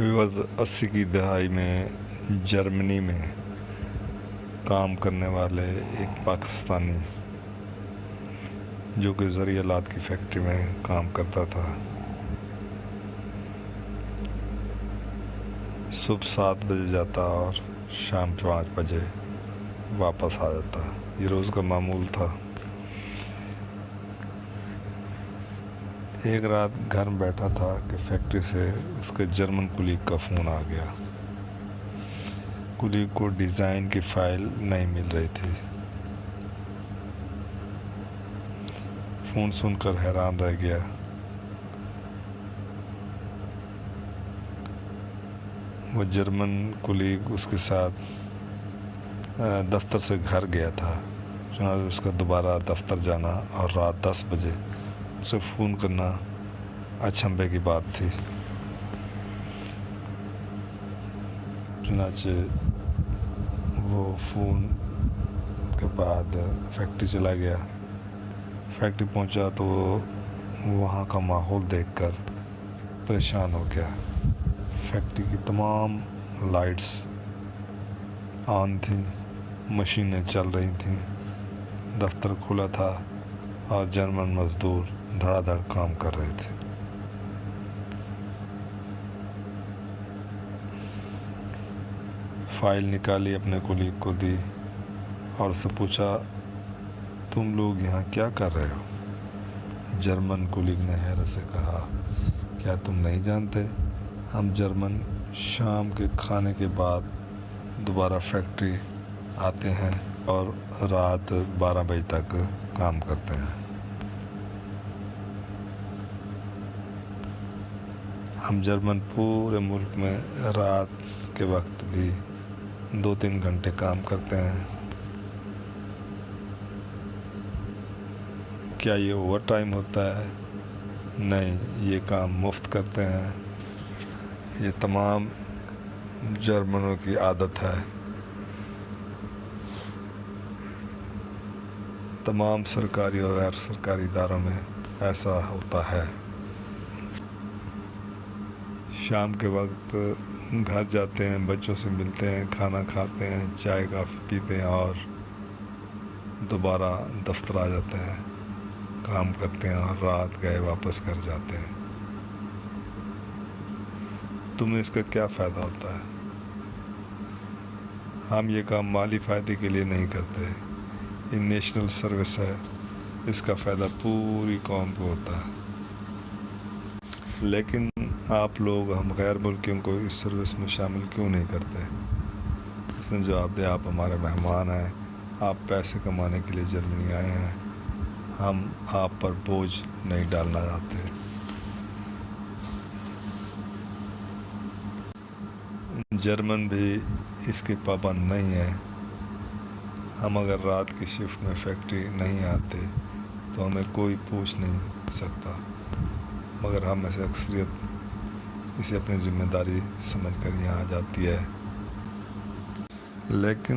80 کی دہائی میں جرمنی میں کام کرنے والے ایک پاکستانی جو کہ زرعی آلات کی فیکٹری میں کام کرتا تھا، صبح 7 بجے جاتا اور شام 5 بجے واپس آ جاتا۔ یہ روز کا معمول تھا۔ ایک رات گھر میں بیٹھا تھا کہ فیکٹری سے اس کے جرمن کولیگ کا فون آ گیا۔ کولیگ کو ڈیزائن کی فائل نہیں مل رہی تھی۔ فون سن کر حیران رہ گیا۔ وہ جرمن کولیگ اس کے ساتھ دفتر سے گھر گیا تھا، چنانچہ اس کا دوبارہ دفتر جانا اور رات 10 بجے اسے فون کرنا اچنبھے کی بات تھی۔ چنانچہ وہ فون کے بعد فیکٹری چلا گیا۔ فیکٹری پہنچا تو وہ وہاں کا ماحول دیکھ کر پریشان ہو گیا۔ فیکٹری کی تمام لائٹس آن تھیں، مشینیں چل رہی تھیں، دفتر کھلا تھا اور جرمن مزدور دھڑا دھڑ کام کر رہے تھے۔ فائل نکالی، اپنے کولیگ کو دی اور اس سے پوچھا، تم لوگ یہاں کیا کر رہے ہو؟ جرمن کولیگ نے حیرت سے کہا، کیا تم نہیں جانتے؟ ہم جرمن شام کے کھانے کے بعد دوبارہ فیکٹری آتے ہیں اور رات 12 بجے تک کام کرتے ہیں۔ ہم جرمن پورے ملک میں رات کے وقت بھی 2-3 گھنٹے کام کرتے ہیں۔ کیا یہ اوور ٹائم ہوتا ہے؟ نہیں، یہ کام مفت کرتے ہیں۔ یہ تمام جرمنوں کی عادت ہے۔ تمام سرکاری اور غیر سرکاری اداروں میں ایسا ہوتا ہے۔ شام کے وقت گھر جاتے ہیں، بچوں سے ملتے ہیں، کھانا کھاتے ہیں، چائے کافی پیتے ہیں اور دوبارہ دفتر آ جاتے ہیں، کام کرتے ہیں اور رات گئے واپس گھر جاتے ہیں۔ تمہیں اس کا کیا فائدہ ہوتا ہے؟ ہم یہ کام مالی فائدے کے لیے نہیں کرتے، یہ نیشنل سروس ہے، اس کا فائدہ پوری قوم کو ہوتا ہے۔ لیکن آپ لوگ ہم غیر ملکیوں کو اس سروس میں شامل کیوں نہیں کرتے؟ اس نے جواب دیا، آپ ہمارے مہمان ہیں، آپ پیسے کمانے کے لیے جرمنی آئے ہیں، ہم آپ پر بوجھ نہیں ڈالنا چاہتے۔ جرمن بھی اس کے پابند نہیں ہیں۔ ہم اگر رات کی شفٹ میں فیکٹری نہیں آتے تو ہمیں کوئی پوچھ نہیں سکتا، مگر ہم میں سے اکثریت اسے اپنی ذمہ داری سمجھ کر یہاں آ جاتی ہے۔ لیکن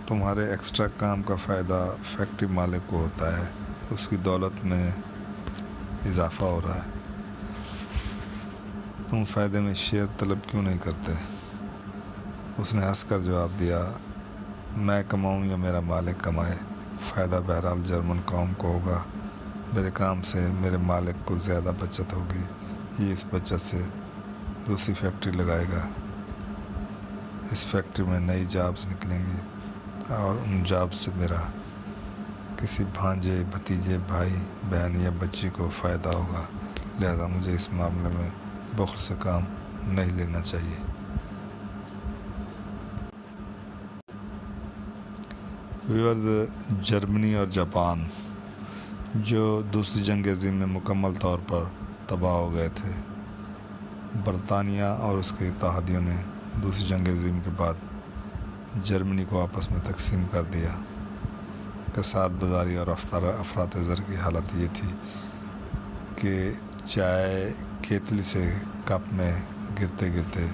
تمہارے ایکسٹرا کام کا فائدہ فیکٹری مالک کو ہوتا ہے، اس کی دولت میں اضافہ ہو رہا ہے۔ تم فائدے میں شیئر طلب کیوں نہیں کرتے؟ اس نے ہنس کر جواب دیا، میں کماؤں یا میرا مالک کمائے، فائدہ بہرحال جرمن قوم کو ہوگا۔ میرے کام سے میرے مالک کو زیادہ بچت ہوگی، یہ اس بچت سے دوسری فیکٹری لگائے گا، اس فیکٹری میں نئی جابز نکلیں گی اور ان جابز سے میرا کسی بھانجے، بھتیجے، بھائی، بہن یا بچی کو فائدہ ہوگا، لہذا مجھے اس معاملے میں بخل سے کام نہیں لینا چاہیے۔ جرمنی اور جاپان جو دوسری جنگ عظیم میں مکمل طور پر تباہ ہو گئے تھے، برطانیہ اور اس کے اتحادیوں نے دوسری جنگ عظیم کے بعد جرمنی کو آپس میں تقسیم کر دیا۔ کساد بازاری اور افراط زر کی حالت یہ تھی کہ چائے کیتلی سے کپ میں گرتے گرتے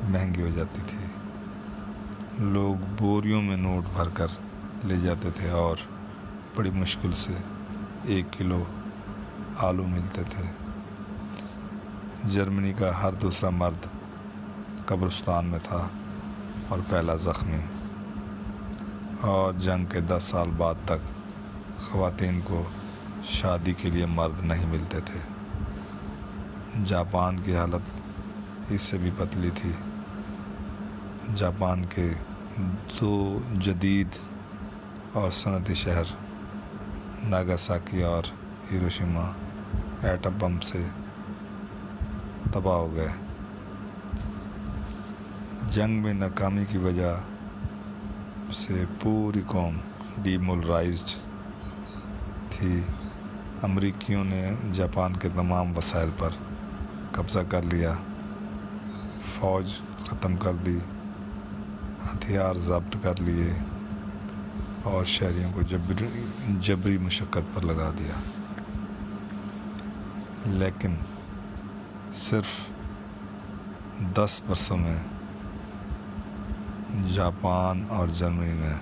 مہنگی ہو جاتی تھی۔ لوگ بوریوں میں نوٹ بھر کر لے جاتے تھے اور بڑی مشکل سے 1 کلو آلو ملتے تھے۔ جرمنی کا ہر دوسرا مرد قبرستان میں تھا اور پہلا زخمی، اور جنگ کے 10 سال بعد تک خواتین کو شادی کے لیے مرد نہیں ملتے تھے۔ جاپان کی حالت اس سے بھی پتلی تھی۔ جاپان کے 2 جدید اور صنعتی شہر ناگاساکی اور ہیروشیما ایٹم بم سے تباہ ہو گئے۔ جنگ میں ناکامی کی وجہ سے پوری قوم ڈیمورلائزڈ تھی۔ امریکیوں نے جاپان کے تمام وسائل پر قبضہ کر لیا، فوج ختم کر دی، ہتھیار ضبط کر لیے اور شہریوں کو جبری مشقت پر لگا دیا۔ لیکن صرف 10 برسوں میں جاپان اور جرمنی نے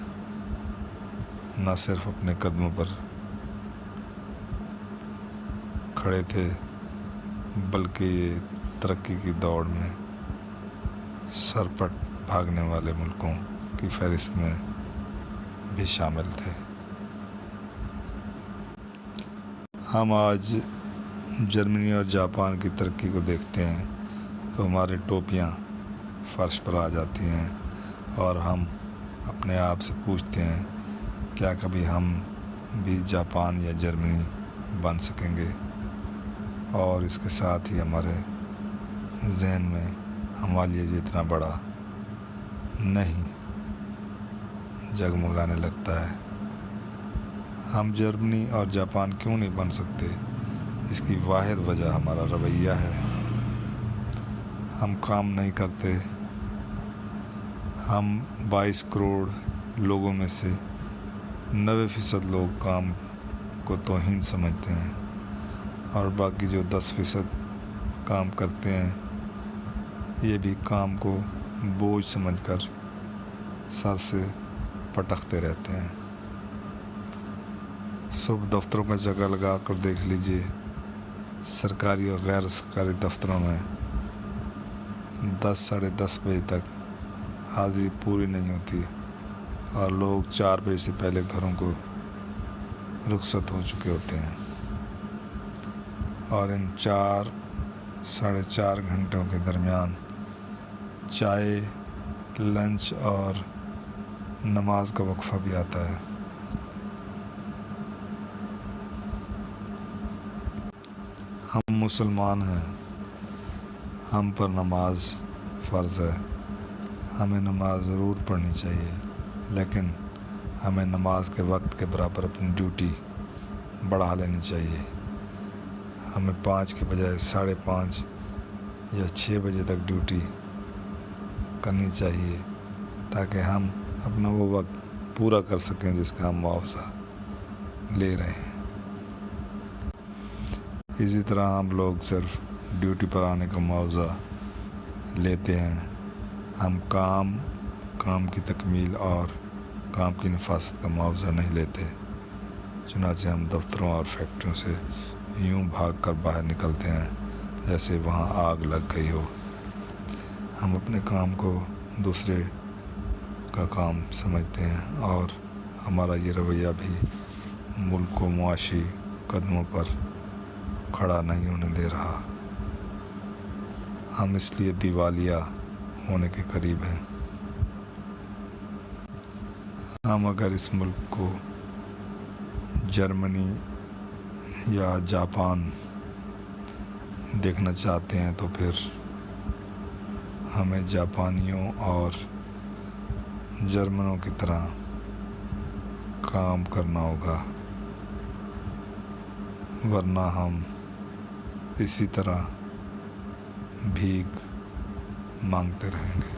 نہ صرف اپنے قدموں پر کھڑے تھے بلکہ یہ ترقی کی دوڑ میں سرپٹ بھاگنے والے ملکوں کی فہرست میں بھی شامل تھے۔ ہم آج جرمنی اور جاپان کی ترقی کو دیکھتے ہیں تو ہماری ٹوپیاں فرش پر آ جاتی ہیں اور ہم اپنے آپ سے پوچھتے ہیں کیا کبھی ہم بھی جاپان یا جرمنی بن سکیں گے؟ اور اس کے ساتھ ہی ہمارے ذہن میں ہمارے لیے اتنا بڑا نہیں جگمگانے لگتا ہے۔ ہم جرمنی اور جاپان کیوں نہیں بن سکتے؟ اس کی واحد وجہ ہمارا رویہ ہے۔ ہم کام نہیں کرتے۔ ہم 22 کروڑ لوگوں میں سے 90% لوگ کام کو توہین سمجھتے ہیں، اور باقی جو 10% کام کرتے ہیں یہ بھی کام کو بوجھ سمجھ کر سر سے پٹکتے رہتے ہیں۔ صبح دفتروں کا چکر لگا کر دیکھ لیجئے، سرکاری اور غیر سرکاری دفتروں میں 10 ساڑھے 10 بجے تک حاضری پوری نہیں ہوتی اور لوگ 4 بجے سے پہلے گھروں کو رخصت ہو چکے ہوتے ہیں، اور ان 4 ساڑھے 4 گھنٹوں کے درمیان چائے، لنچ اور نماز کا وقفہ بھی آتا ہے۔ ہم مسلمان ہیں، ہم پر نماز فرض ہے، ہمیں نماز ضرور پڑھنی چاہیے، لیکن ہمیں نماز کے وقت کے برابر اپنی ڈیوٹی بڑھا لینی چاہیے۔ ہمیں 5 کے بجائے 5:30 یا 6 بجے تک ڈیوٹی کرنی چاہیے تاکہ ہم اپنا وہ وقت پورا کر سکیں جس کا ہم معاوضہ لے رہے ہیں۔ اسی طرح ہم لوگ صرف ڈیوٹی پر آنے کا معاوضہ لیتے ہیں، ہم کام کی تکمیل اور کام کی نفاست کا معاوضہ نہیں لیتے۔ چنانچہ ہم دفتروں اور فیکٹریوں سے یوں بھاگ کر باہر نکلتے ہیں جیسے وہاں آگ لگ گئی ہو۔ ہم اپنے کام کو دوسرے کا کام سمجھتے ہیں اور ہمارا یہ رویہ بھی ملک کو معاشی قدموں پر کھڑا نہیں ہونے دے رہا۔ ہم اس لیے دیوالیہ ہونے کے قریب ہیں۔ ہم اگر اس ملک کو جرمنی یا جاپان دیکھنا چاہتے ہیں تو پھر ہمیں جاپانیوں اور جرمنوں کی طرح کام کرنا ہوگا، ورنہ ہم اسی طرح بھیک مانگتے رہیں گے۔